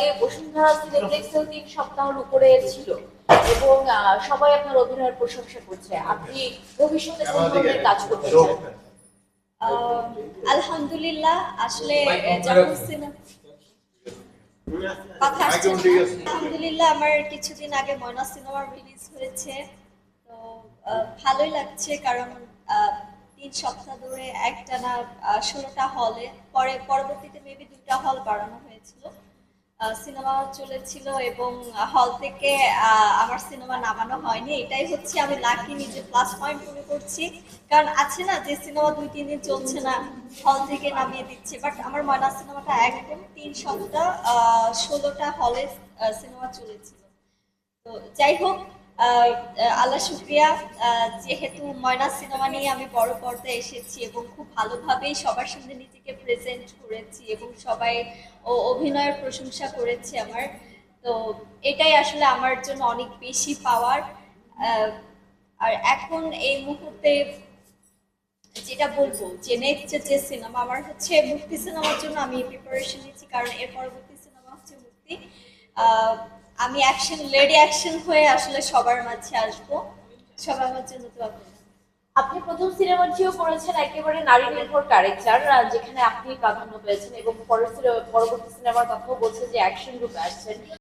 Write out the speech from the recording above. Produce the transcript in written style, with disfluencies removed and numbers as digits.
আগে বসুন্ধরা সিনেপ্লেক্সেও 3 সপ্তাহের উপরে ছিল এবং সবাই আপনার অভিনয়ের প্রশংসা করছে। আপনি ভবিষ্যতে কোন ধরনের কাজ করতে চান? আলহামদুলিল্লাহ, আসলে যখন কথা আসছে না। আলহামদুলিল্লাহ, আমার কিছুদিন আগে ময়না সিনেমা রিলিজ হয়েছে। তো ভালোই লাগছে, কারণ 3 সপ্তাহ ধরে একটানা 16টা হলে, পরবর্তীতে মেবি 2টা হল বাড়ানো হয়েছিল, সিনেমা চলেছিল এবং হল থেকে আমার সিনেমা নামানো হয়নি। এটাই হচ্ছে আমি লাকি, নিজে প্লাস পয়েন্ট মনে করছি। কারণ আছে না যে সিনেমা 2-3 দিন চলছে না, হল থেকে নামিয়ে দিচ্ছে, বাট আমার ময়না সিনেমাটা একদম 3 সপ্তাহ 16টা হলে সিনেমা চলেছিল। তো যাই হোক, আল্লাহ শুক্রিয়া, যেহেতু ময়না সিনেমা নিয়ে আমি বড় পর্দায় এসেছি এবং খুব ভালোভাবেই সবার সামনে নিজেকে প্রেজেন্ট করেছি এবং সবাই অভিনয়ের প্রশংসা করেছে আমার। তো এটাই আসলে আমার জন্য অনেক বেশি পাওয়ার। আর এখন এই মুহূর্তে যেটা বলবো যে নেক্সট যে সিনেমা আমার হচ্ছে মুক্তি সিনেমার জন্য আমি প্রিপারেশন নিচ্ছি, কারণ এর পরবর্তী সিনেমা হচ্ছে মুক্তি। আমি লেডি অ্যাকশন হয়ে আসলে সবার মাঝে আসবো। সবাই আমার জন্য দোয়া করবেন। আপনি প্রথম সিনেমাটিও করেছেন একেবারে নারী নির্ভর ক্যারেক্টার, যেখানে আপনি প্রাধান্য পেয়েছেন এবং পরবর্তী সিনেমার কথাও বলছেন যে অ্যাকশন রূপে আসছেন।